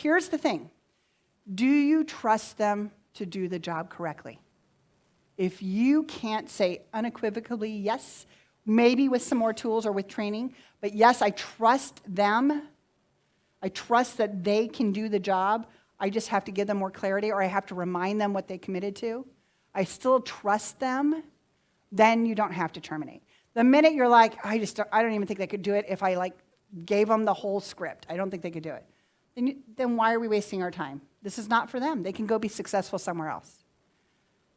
here's the thing. Do you trust them to do the job correctly? If you can't say unequivocally yes, maybe with some more tools or with training, but yes, I trust them. I trust that they can do the job. I just have to give them more clarity, or I have to remind them what they committed to. I still trust them. Then you don't have to terminate. The minute you're like, I don't even think they could do it if I gave them the whole script. I don't think they could do it. Then why are we wasting our time? This is not for them. They can go be successful somewhere else.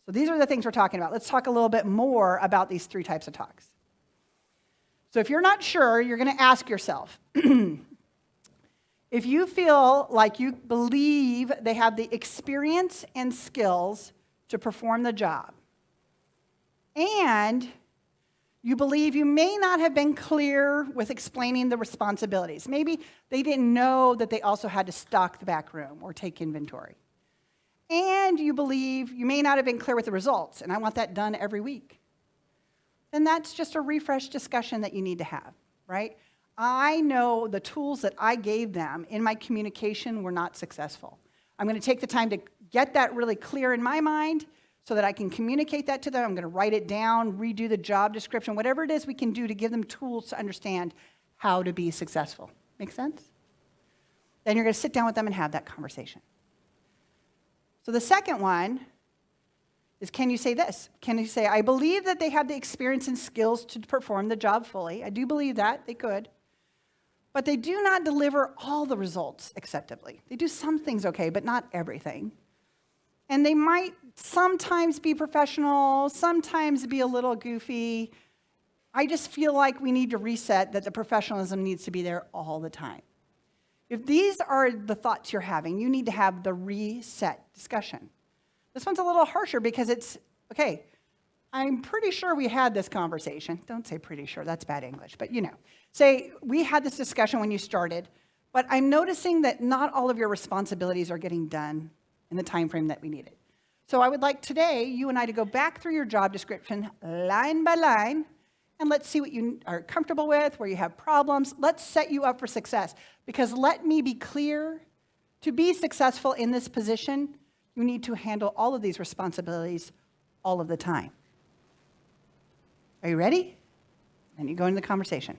So these are the things we're talking about. Let's talk a little bit more about these 3 types of talks. So if you're not sure, you're going to ask yourself, if you feel like you believe they have the experience and skills to perform the job, and you believe you may not have been clear with explaining the responsibilities. Maybe they didn't know that they also had to stock the back room or take inventory. And you believe you may not have been clear with the results, and I want that done every week. Then that's just a refresh discussion that you need to have, right? I know the tools that I gave them in my communication were not successful. I'm going to take the time to get that really clear in my mind so that I can communicate that to them. I'm going to write it down, redo the job description, whatever it is we can do to give them tools to understand how to be successful. Make sense? Then you're going to sit down with them and have that conversation. So the second one is, can you say this? Can you say, I believe that they have the experience and skills to perform the job fully. I do believe that. They could. But they do not deliver all the results acceptably. They do some things okay, but not everything. And they might sometimes be professional, sometimes be a little goofy. I just feel like we need to reset that the professionalism needs to be there all the time. If these are the thoughts you're having, you need to have the reset discussion. This one's a little harsher because it's, okay, I'm pretty sure we had this conversation. Don't say pretty sure, that's bad English, but you know. Say, we had this discussion when you started, but I'm noticing that not all of your responsibilities are getting done in the time frame that we needed. So I would like today, you and I, to go back through your job description line by line, and let's see what you are comfortable with, where you have problems. Let's set you up for success. Because let me be clear, to be successful in this position, you need to handle all of these responsibilities all of the time. Are you ready? And you go into the conversation.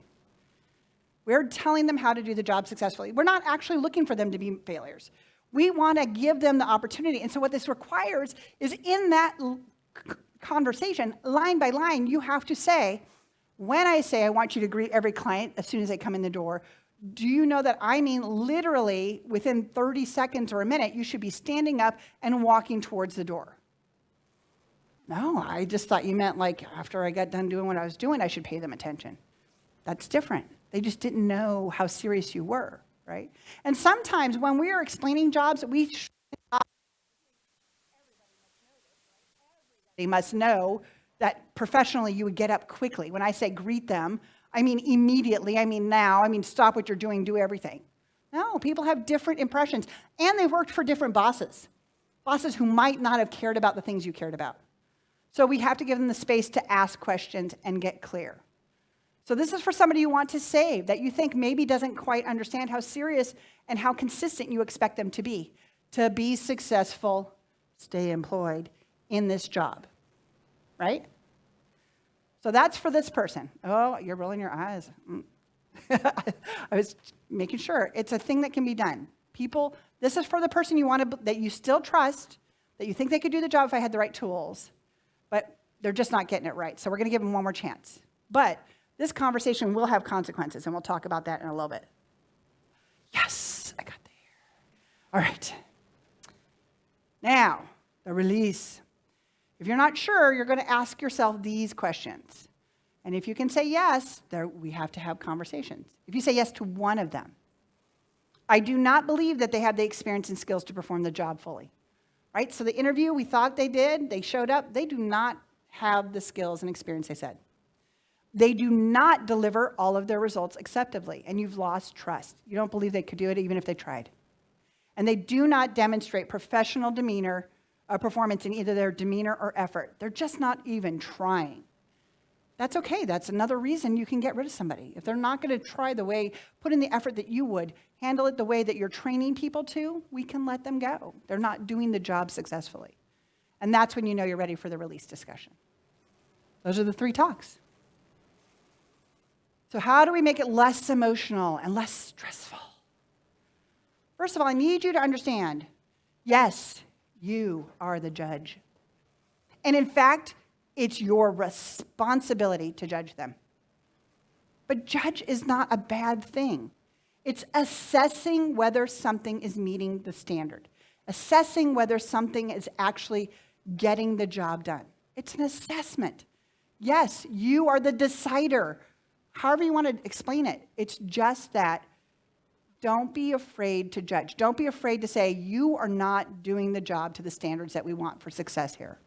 We're telling them how to do the job successfully. We're not actually looking for them to be failures. We want to give them the opportunity. And so what this requires is in that conversation, line by line, you have to say, when I say I want you to greet every client as soon as they come in the door, do you know that I mean literally within 30 seconds or a minute, you should be standing up and walking towards the door? No, I just thought you meant like after I got done doing what I was doing, I should pay them attention. That's different. They just didn't know how serious you were, right? And sometimes when we are explaining jobs, everybody must know that professionally you would get up quickly. When I say greet them, I mean immediately, I mean now, I mean stop what you're doing, do everything. No, people have different impressions, and they've worked for different bosses who might not have cared about the things you cared about. So we have to give them the space to ask questions and get clear. So this is for somebody you want to save, that you think maybe doesn't quite understand how serious and how consistent you expect them to be successful, stay employed in this job, right? So that's for this person. Oh, you're rolling your eyes. I was making sure. It's a thing that can be done. People, this is for the person you want to, that you still trust, that you think they could do the job if I had the right tools, but they're just not getting it right. So we're going to give them one more chance. But this conversation will have consequences, and we'll talk about that in a little bit. Yes, I got there. All right. Now, the release. If you're not sure, you're going to ask yourself these questions. And if you can say yes, we have to have conversations. If you say yes to one of them, I do not believe that they have the experience and skills to perform the job fully. Right? So the interview, we thought they did. They showed up. They do not have the skills and experience they said. They do not deliver all of their results acceptably, and you've lost trust. You don't believe they could do it even if they tried. And they do not demonstrate professional demeanor, performance in either their demeanor or effort. They're just not even trying. That's okay. That's another reason you can get rid of somebody. If they're not going to try put in the effort that you would, handle it the way that you're training people to, we can let them go. They're not doing the job successfully. And that's when you know you're ready for the release discussion. Those are the 3 talks. So how do we make it less emotional and less stressful? First of all, I need you to understand, yes, you are the judge. And in fact, it's your responsibility to judge them. But judge is not a bad thing. It's assessing whether something is meeting the standard, assessing whether something is actually getting the job done. It's an assessment. Yes, you are the decider. However you want to explain it, it's just that. Don't be afraid to judge. Don't be afraid to say, you are not doing the job to the standards that we want for success here.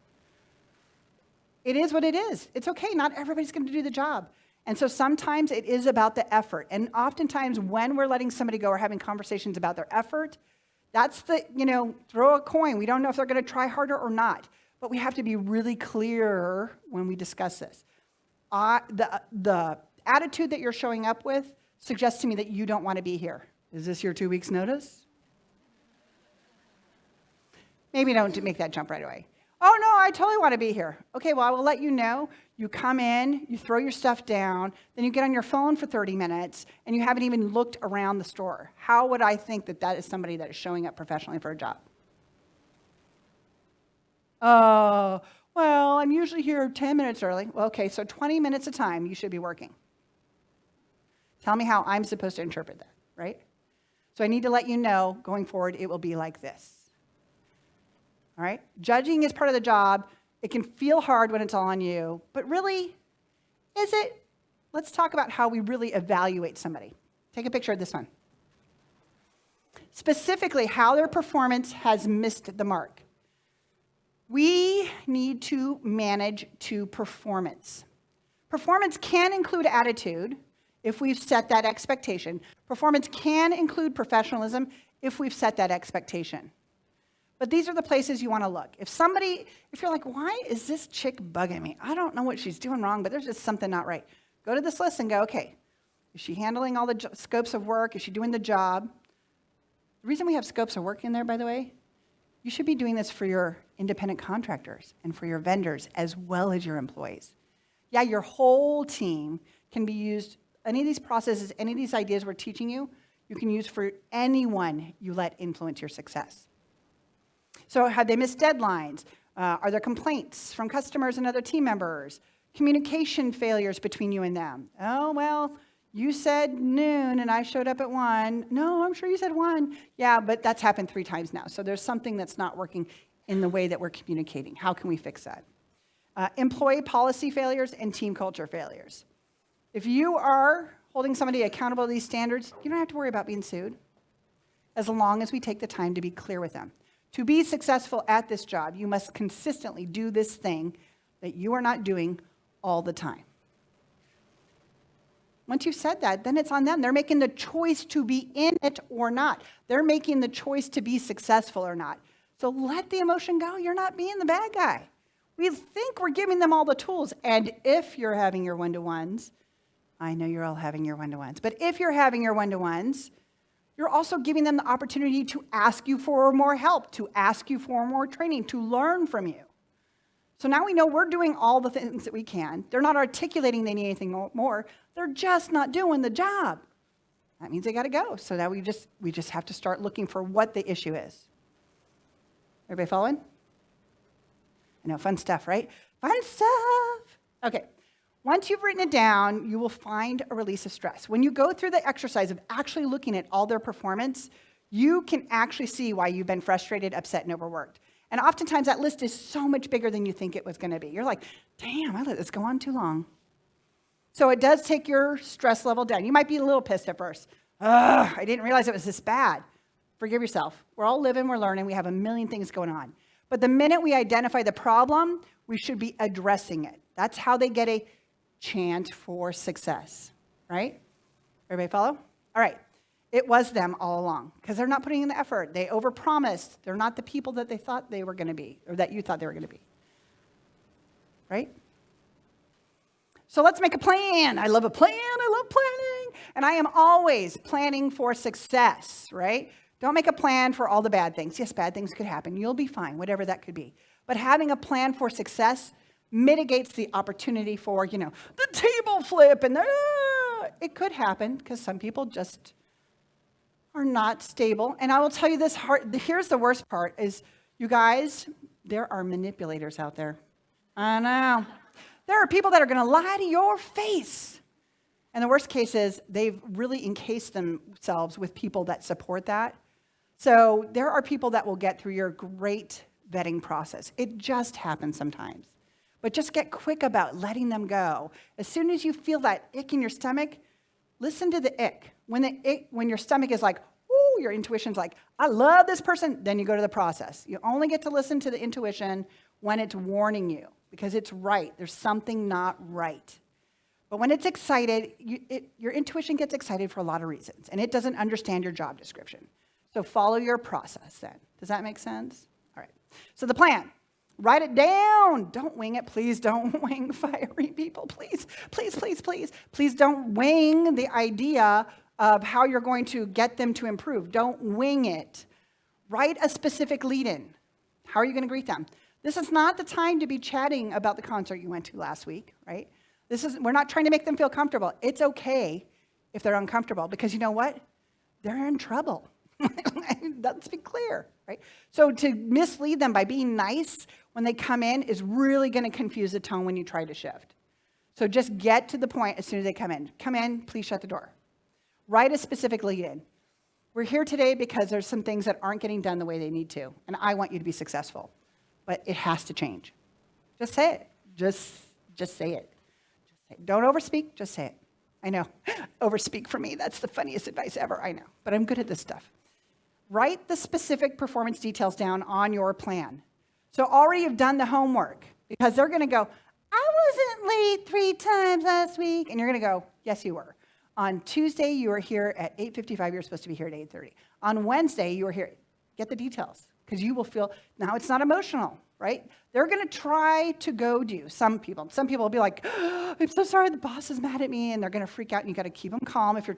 It is what it is. It's okay. Not everybody's going to do the job. And so sometimes it is about the effort. And oftentimes when we're letting somebody go or having conversations about their effort, that's throw a coin. We don't know if they're going to try harder or not. But we have to be really clear when we discuss this. The attitude that you're showing up with suggests to me that you don't want to be here. Is this your 2 weeks' notice? Maybe don't make that jump right away. Oh, no, I totally want to be here. Okay, well, I will let you know. You come in, you throw your stuff down, then you get on your phone for 30 minutes, and you haven't even looked around the store. How would I think that that is somebody that is showing up professionally for a job? Oh, well, I'm usually here 10 minutes early. Well, okay, so 20 minutes a time you should be working. Tell me how I'm supposed to interpret that, right? So I need to let you know, going forward, it will be like this. All right? Judging is part of the job. It can feel hard when it's all on you, but really, is it? Let's talk about how we really evaluate somebody. Take a picture of this one. Specifically, how their performance has missed the mark. We need to manage to performance. Performance can include attitude, if we've set that expectation. Performance can include professionalism if we've set that expectation. But these are the places you want to look. If you're like, why is this chick bugging me? I don't know what she's doing wrong, but there's just something not right. Go to this list and go, okay, is she handling all the scopes of work? Is she doing the job? The reason we have scopes of work in there, by the way, you should be doing this for your independent contractors and for your vendors as well as your employees. Yeah, your whole team can be used. Any of these processes, any of these ideas we're teaching you, you can use for anyone you let influence your success. So have they missed deadlines? Are there complaints from customers and other team members? Communication failures between you and them? Oh, well, you said noon and I showed up at 1. No, I'm sure you said 1. Yeah, but that's happened 3 times now. So there's something that's not working in the way that we're communicating. How can we fix that? Employee policy failures and team culture failures. If you are holding somebody accountable to these standards, you don't have to worry about being sued, as long as we take the time to be clear with them. To be successful at this job, you must consistently do this thing that you are not doing all the time. Once you've said that, then it's on them. They're making the choice to be in it or not. They're making the choice to be successful or not. So let the emotion go. You're not being the bad guy. We think we're giving them all the tools. And if you're having your one-to-ones, I know you're all having your one-to-ones, but if you're having your one-to-ones, you're also giving them the opportunity to ask you for more help, to ask you for more training, to learn from you. So now we know we're doing all the things that we can. They're not articulating they need anything more. They're just not doing the job. That means they got to go. So now we just have to start looking for what the issue is. Everybody following? I know, fun stuff, right? Fun stuff. Okay. Once you've written it down, you will find a release of stress. When you go through the exercise of actually looking at all their performance, you can actually see why you've been frustrated, upset, and overworked. And oftentimes that list is so much bigger than you think it was going to be. You're like, damn, I let this go on too long. So it does take your stress level down. You might be a little pissed at first. Ugh, I didn't realize it was this bad. Forgive yourself. We're all living, we're learning, we have a million things going on. But the minute we identify the problem, we should be addressing it. That's how they get a chance for success, right? Everybody follow? All right. It was them all along because they're not putting in the effort. They overpromised. They're not the people that they thought they were going to be or that you thought they were going to be, right? So let's make a plan. I love a plan. I love planning. And I am always planning for success, right? Don't make a plan for all the bad things. Yes, bad things could happen. You'll be fine, whatever that could be. But having a plan for success mitigates the opportunity for, the table flip and it could happen because some people just are not stable. And I will tell you this, here's the worst part is, you guys, there are manipulators out there. I know. There are people that are going to lie to your face. And the worst case is they've really encased themselves with people that support that. So there are people that will get through your great vetting process. It just happens sometimes. But just get quick about letting them go. As soon as you feel that ick in your stomach, listen to the ick. When your stomach is like, ooh, your intuition's like, I love this person, then you go to the process. You only get to listen to the intuition when it's warning you, because it's right. There's something not right. But when it's excited, your intuition gets excited for a lot of reasons, and it doesn't understand your job description. So follow your process then. Does that make sense? All right. So the plan. Write it down. Don't wing it. Please don't wing firing people. Please, please, please, please. Please don't wing the idea of how you're going to get them to improve. Don't wing it. Write a specific lead-in. How are you going to greet them? This is not the time to be chatting about the concert you went to last week, right? We're not trying to make them feel comfortable. It's okay if they're uncomfortable, because you know what? They're in trouble. Let's be clear, right? So to mislead them by being nice when they come in is really going to confuse the tone when you try to shift. So just get to the point as soon as they come in. Come in, please shut the door. Write a specific lead-in. We're here today because there's some things that aren't getting done the way they need to, and I want you to be successful. But it has to change. Just say it. Just say it. Don't overspeak, just say it. I know. Overspeak for me, that's the funniest advice ever, I know. But I'm good at this stuff. Write the specific performance details down on your plan. So already you've done the homework, because they're going to go, I wasn't late 3 times last week. And you're going to go, yes, you were. On Tuesday, you were here at 8:55. You're supposed to be here at 8:30. On Wednesday, you were here. Get the details, because you will feel, now it's not emotional, right? They're going to try to goad you, some people. Some people will be like, oh, I'm so sorry, the boss is mad at me, and they're going to freak out, and you got to keep them calm if you're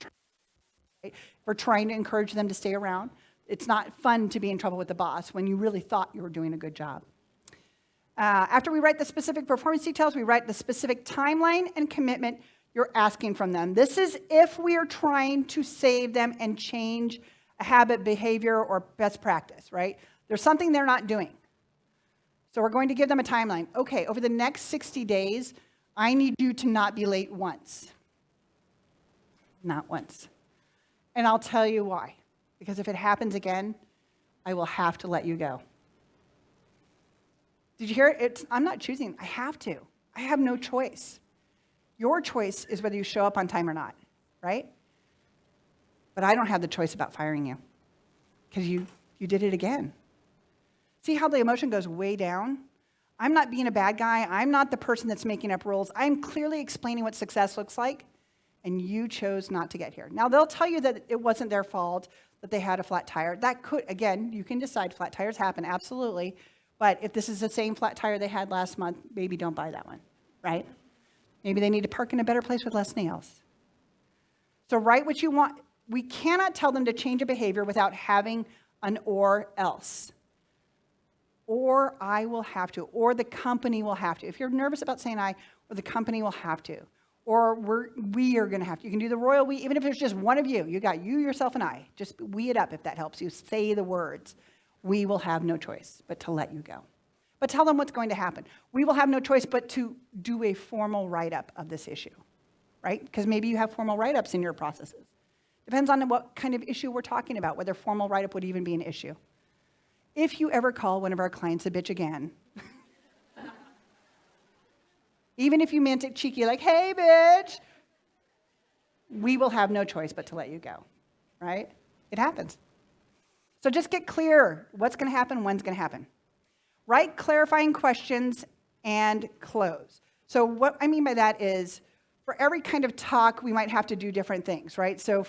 trying to encourage them to stay around. It's not fun to be in trouble with the boss when you really thought you were doing a good job. After we write the specific performance details, we write the specific timeline and commitment you're asking from them. This is if we are trying to save them and change a habit, behavior, or best practice, right? There's something they're not doing. So we're going to give them a timeline. Okay, over the next 60 days, I need you to not be late once. Not once. And I'll tell you why. Because if it happens again, I will have to let you go. Did you hear it? I'm not choosing. I have to. I have no choice. Your choice is whether you show up on time or not, right? But I don't have the choice about firing you, because you did it again. See how the emotion goes way down? I'm not being a bad guy. I'm not the person that's making up rules. I'm clearly explaining what success looks like, and you chose not to get here. Now, they'll tell you that it wasn't their fault, that they had a flat tire. That could, again, you can decide flat tires happen, absolutely. But if this is the same flat tire they had last month, maybe don't buy that one, right? Maybe they need to park in a better place with less nails. So write what you want. We cannot tell them to change a behavior without having an or else. Or I will have to, or the company will have to. If you're nervous about saying I, or the company will have to, or we are going to have to. You can do the royal we, even if there's just one of you. You got you, yourself, and I. Just we it up if that helps you. Say the words. We will have no choice but to let you go. But tell them what's going to happen. We will have no choice but to do a formal write-up of this issue, right? Because maybe you have formal write-ups in your processes. Depends on what kind of issue we're talking about, whether formal write-up would even be an issue. If you ever call one of our clients a bitch again, even if you meant it cheeky, like, hey, bitch, we will have no choice but to let you go, right? It happens. So just get clear what's going to happen, when's going to happen. Write clarifying questions and close. So what I mean by that is, for every kind of talk, we might have to do different things, right? So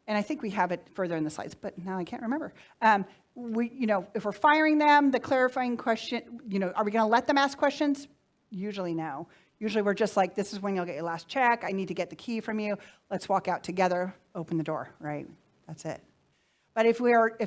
and I think we have it further in the slides, but now I can't remember. If we're firing them, the clarifying question, are we going to let them ask questions? Usually no. Usually we're just like, this is when you'll get your last check. I need to get the key from you. Let's walk out together, open the door, right? That's it. But if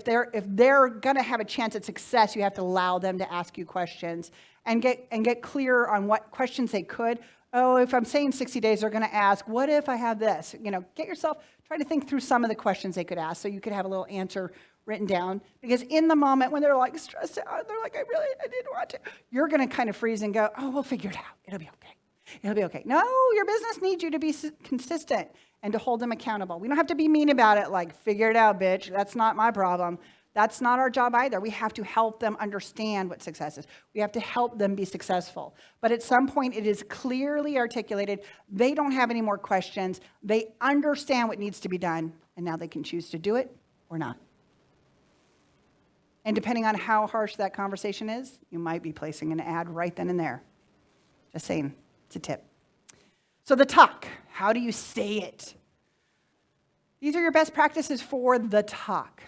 they're going to have a chance at success, you have to allow them to ask you questions and get clear on what questions they could. Oh, if I'm saying 60 days, they're going to ask, what if I have this? Try to think through some of the questions they could ask so you could have a little answer written down. Because in the moment when they're like stressed out, they're like, I didn't want to. You're going to kind of freeze and go, oh, we'll figure it out. It'll be okay. It'll be okay. No, your business needs you to be consistent and to hold them accountable. We don't have to be mean about it, like, figure it out, bitch. That's not my problem. That's not our job either. We have to help them understand what success is. We have to help them be successful. But at some point, it is clearly articulated. They don't have any more questions. They understand what needs to be done, and now they can choose to do it or not. And depending on how harsh that conversation is, you might be placing an ad right then and there. Just saying. It's a tip. So the talk, how do you say it? These are your best practices for the talk.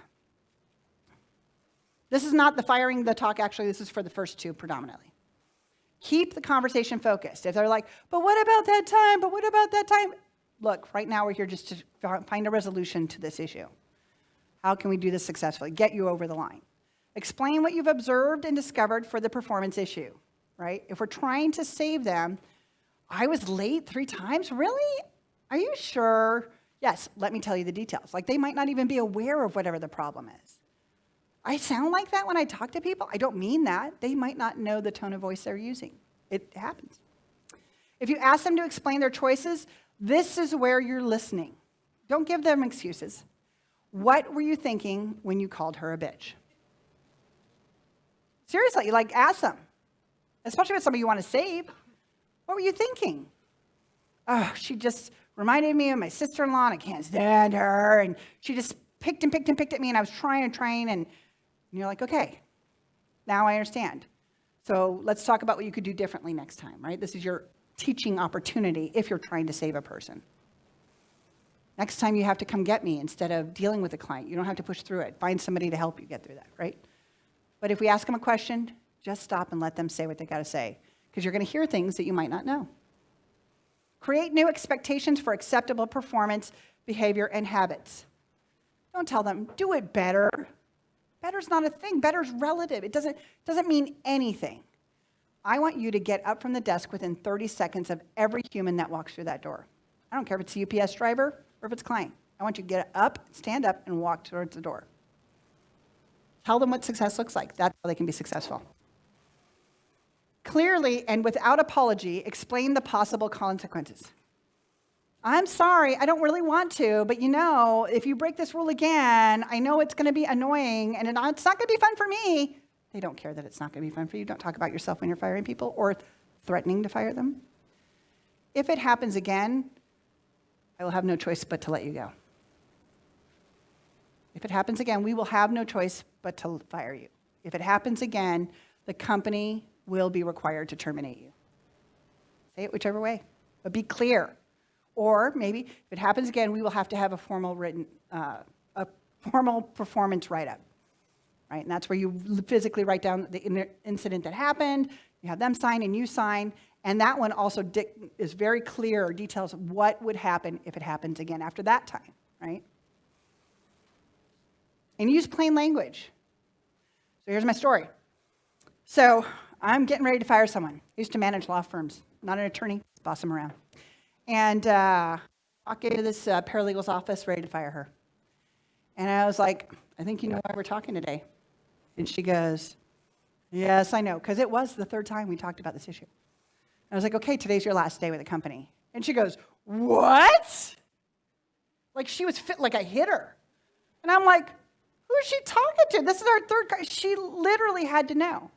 This is not the firing the talk, actually, this is for the first two predominantly. Keep the conversation focused. If they're like, but what about that time? But what about that time? Look, right now we're here just to find a resolution to this issue. How can we do this successfully? Get you over the line. Explain what you've observed and discovered for the performance issue, right? If we're trying to save them, I was late 3 times? Really? Are you sure? Yes, let me tell you the details. Like, they might not even be aware of whatever the problem is. I sound like that when I talk to people. I don't mean that. They might not know the tone of voice they're using. It happens. If you ask them to explain their choices, this is where you're listening. Don't give them excuses. What were you thinking when you called her a bitch? Seriously, like, ask them. Especially with somebody you want to save. What were you thinking? Oh, she just reminded me of my sister-in-law, and I can't stand her. And she just picked at me, and I was trying, and you're like, okay, now I understand. So let's talk about what you could do differently next time, right? This is your teaching opportunity if you're trying to save a person. Next time you have to come get me instead of dealing with a client. You don't have to push through it. Find somebody to help you get through that, right? But if we ask them a question, just stop and let them say what they got to say, because you're going to hear things that you might not know. Create new expectations for acceptable performance, behavior, and habits. Don't tell them, do it better. Better's not a thing. Better's relative. It doesn't mean anything. I want you to get up from the desk within 30 seconds of every human that walks through that door. I don't care if it's a UPS driver or if it's a client. I want you to get up, stand up, and walk towards the door. Tell them what success looks like. That's how they can be successful. Clearly and without apology, explain the possible consequences. I'm sorry, I don't really want to, but if you break this rule again, I know it's going to be annoying, and it's not going to be fun for me. They don't care that it's not going to be fun for you. Don't talk about yourself when you're firing people or threatening to fire them. If it happens again, I will have no choice but to let you go. If it happens again, we will have no choice but to fire you. If it happens again, the company will be required to terminate you. Say it whichever way, but be clear. Or maybe if it happens again, we will have to have a formal performance write-up, right? And that's where you physically write down the incident that happened. You have them sign and you sign, and that one also is very clear, details what would happen if it happens again after that time, right? And use plain language. So here's my story. So I'm getting ready to fire someone. I used to manage law firms, not an attorney, boss them around. And walk into this paralegal's office, ready to fire her. And I was like, I think you know why we're talking today. And she goes, yes, I know, because it was the 3rd time we talked about this issue. I was like, okay, today's your last day with the company. And she goes, what? Like she was fit, like I hit her. And I'm like, who is she talking to? This is our 3rd guy. She literally had to know.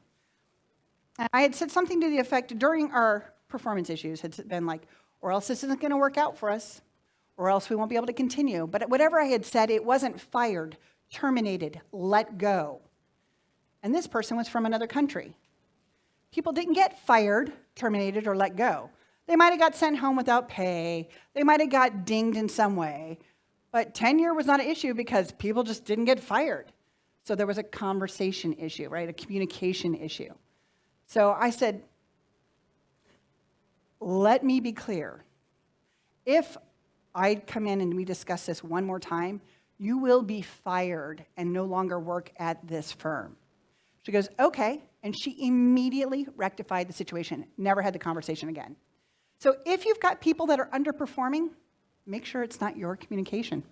And I had said something to the effect during our performance issues, had been like, or else this isn't going to work out for us, or else we won't be able to continue. But whatever I had said, it wasn't fired, terminated, let go. And this person was from another country. People didn't get fired, terminated, or let go. They might have got sent home without pay. They might have got dinged in some way. But tenure was not an issue because people just didn't get fired. So there was a conversation issue, right? A communication issue. So I said, let me be clear. If I come in and we discuss this one more time, you will be fired and no longer work at this firm. She goes, okay. And she immediately rectified the situation, never had the conversation again. So if you've got people that are underperforming, make sure it's not your communication.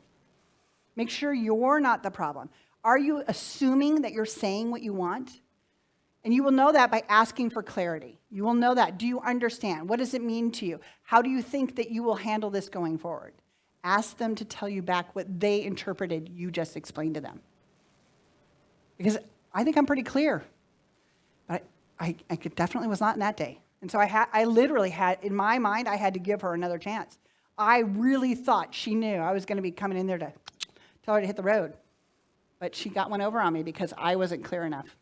Make sure you're not the problem. Are you assuming that you're saying what you want? And you will know that by asking for clarity. You will know that. Do you understand? What does it mean to you? How do you think that you will handle this going forward? Ask them to tell you back what they interpreted you just explained to them. Because I think I'm pretty clear. But I definitely was not in that day. And so I literally had, in my mind, I had to give her another chance. I really thought she knew I was going to be coming in there to tell her to hit the road. But she got one over on me because I wasn't clear enough.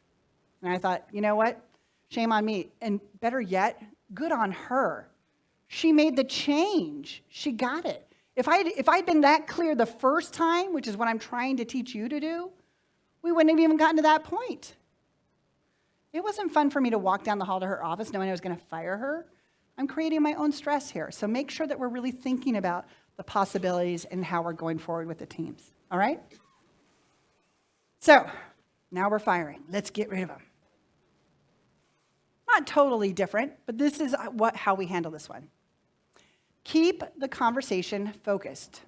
And I thought, you know what? Shame on me. And better yet, good on her. She made the change. She got it. If I'd been that clear the first time, which is what I'm trying to teach you to do, we wouldn't have even gotten to that point. It wasn't fun for me to walk down the hall to her office knowing I was going to fire her. I'm creating my own stress here. So make sure that we're really thinking about the possibilities and how we're going forward with the teams. All right? So now we're firing. Let's get rid of them. Not totally different, but this is how we handle this one. Keep the conversation focused.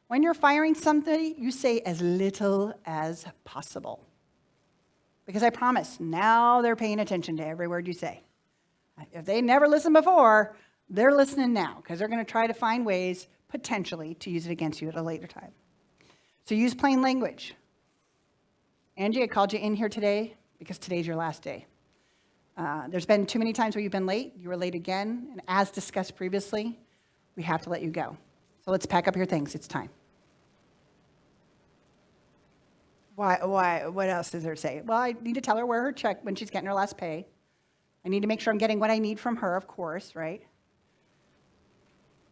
When you're firing somebody, you say as little as possible. Because I promise, now they're paying attention to every word you say. If they never listened before, they're listening now because they're going to try to find ways, potentially, to use it against you at a later time. So use plain language. Angie, I called you in here today because today's your last day. There's been too many times where you've been late. You were late again. And as discussed previously, we have to let you go. So let's pack up your things. It's time. Why? What else is there to say? Well, I need to tell her where her check, when she's getting her last pay. I need to make sure I'm getting what I need from her, of course, right?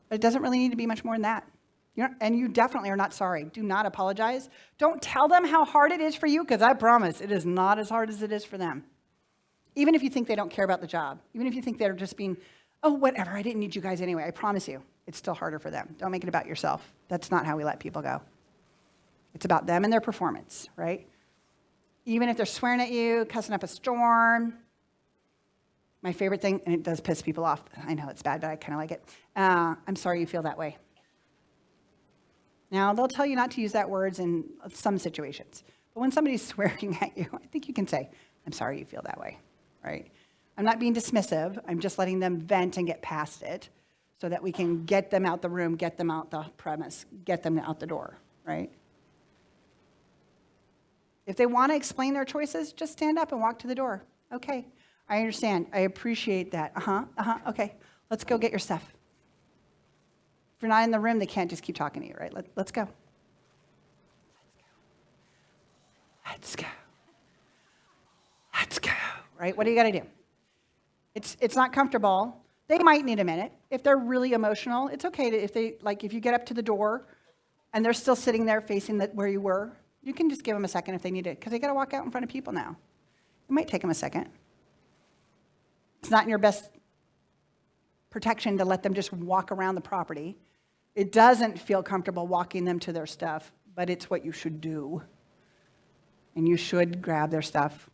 But it doesn't really need to be much more than that. And you definitely are not sorry. Do not apologize. Don't tell them how hard it is for you, because I promise it is not as hard as it is for them. Even if you think they don't care about the job, even if you think they're just being, oh, whatever, I didn't need you guys anyway, I promise you, it's still harder for them. Don't make it about yourself. That's not how we let people go. It's about them and their performance, right? Even if they're swearing at you, cussing up a storm. My favorite thing, and it does piss people off, I know it's bad, but I kind of like it. I'm sorry you feel that way. Now, they'll tell you not to use that words in some situations. But when somebody's swearing at you, I think you can say, I'm sorry you feel that way, right? I'm not being dismissive. I'm just letting them vent and get past it so that we can get them out the room, get them out the premise, get them out the door, right? If they want to explain their choices, just stand up and walk to the door. Okay, I understand. I appreciate that. Okay, let's go get your stuff. If you're not in the room, they can't just keep talking to you, right? Let's go. Let's go. Let's go. Right? What do you got to do? It's not comfortable. They might need a minute. If they're really emotional, it's okay if you get up to the door and they're still sitting there facing where you were, you can just give them a second if they need it, because they got to walk out in front of people now. It might take them a second. It's not in your best protection to let them just walk around the property. It doesn't feel comfortable walking them to their stuff, but it's what you should do. And you should grab their stuff.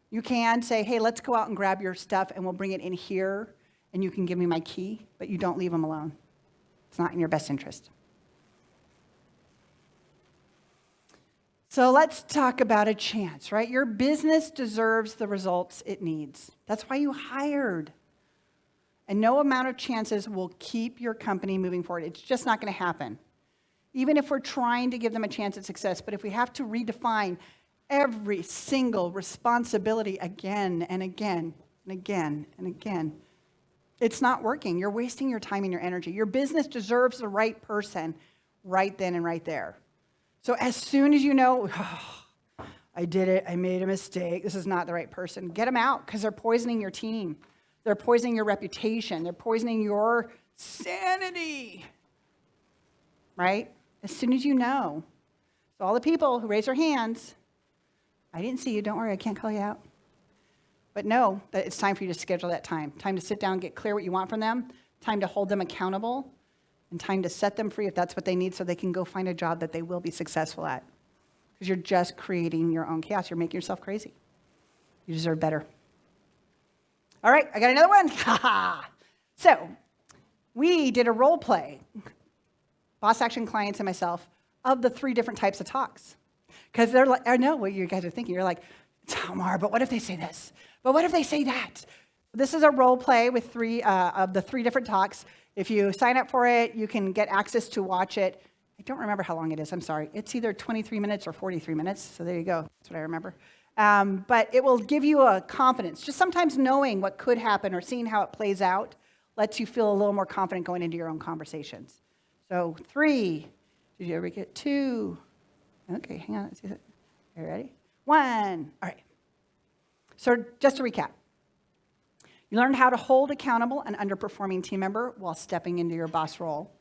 You can say, hey, let's go out and grab your stuff and we'll bring it in here and you can give me my key, but you don't leave them alone. It's not in your best interest. So let's talk about a chance, right? Your business deserves the results it needs. That's why you hired. And no amount of chances will keep your company moving forward. It's just not going to happen. Even if we're trying to give them a chance at success, but if we have to redefine every single responsibility again and again and again and again, it's not working. You're wasting your time and your energy. Your business deserves the right person right then and right there. So as soon as you know, oh, I did it, I made a mistake, this is not the right person, get them out, because they're poisoning your team. They're poisoning your reputation. They're poisoning your sanity, right? As soon as you know. So all the people who raise their hands, I didn't see you, don't worry, I can't call you out. But know that it's time for you to schedule that time. Time to sit down, get clear what you want from them, time to hold them accountable, and time to set them free if that's what they need so they can go find a job that they will be successful at. Because you're just creating your own chaos. You're making yourself crazy. You deserve better. All right, I got another one. So we did a role play, Boss Action clients and myself, of the 3 different types of talks. Because they're like, I know what you guys are thinking. You're like, Talmar, but what if they say this? But what if they say that? This is a role play with 3 of the 3 different talks. If you sign up for it, you can get access to watch it. I don't remember how long it is. I'm sorry. It's either 23 minutes or 43 minutes. So there you go. That's what I remember. But it will give you a confidence. Just sometimes knowing what could happen or seeing how it plays out lets you feel a little more confident going into your own conversations. So 3. Did you ever get 2? Okay, hang on. Let's see that. Are you ready? 1. All right. So just to recap. You learned how to hold accountable an underperforming team member while stepping into your boss role.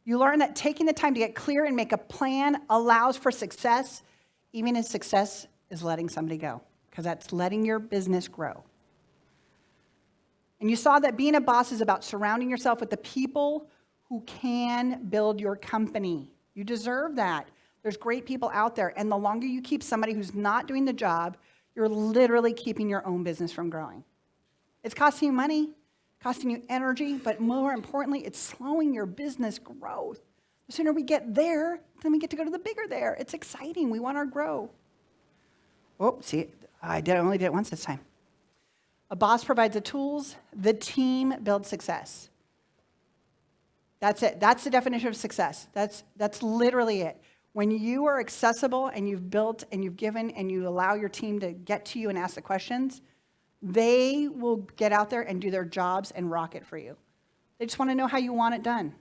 You learned that taking the time to get clear and make a plan allows for success, even if success is letting somebody go, because that's letting your business grow. And you saw that being a boss is about surrounding yourself with the people who can build your company. You deserve that. There's great people out there, and the longer you keep somebody who's not doing the job, you're literally keeping your own business from growing. It's costing you money, costing you energy, but more importantly, it's slowing your business growth. The sooner we get there, then we get to go to the bigger there. It's exciting. We want our grow. Oh, see, I only did it once this time. A boss provides the tools. The team builds success. That's it. That's the definition of success. That's literally it. When you are accessible and you've built and you've given and you allow your team to get to you and ask the questions, they will get out there and do their jobs and rock it for you. They just want to know how you want it done.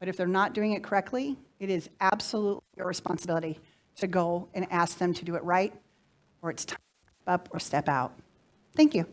But if they're not doing it correctly, it is absolutely your responsibility to go and ask them to do it right, or it's time to step up or step out. Thank you.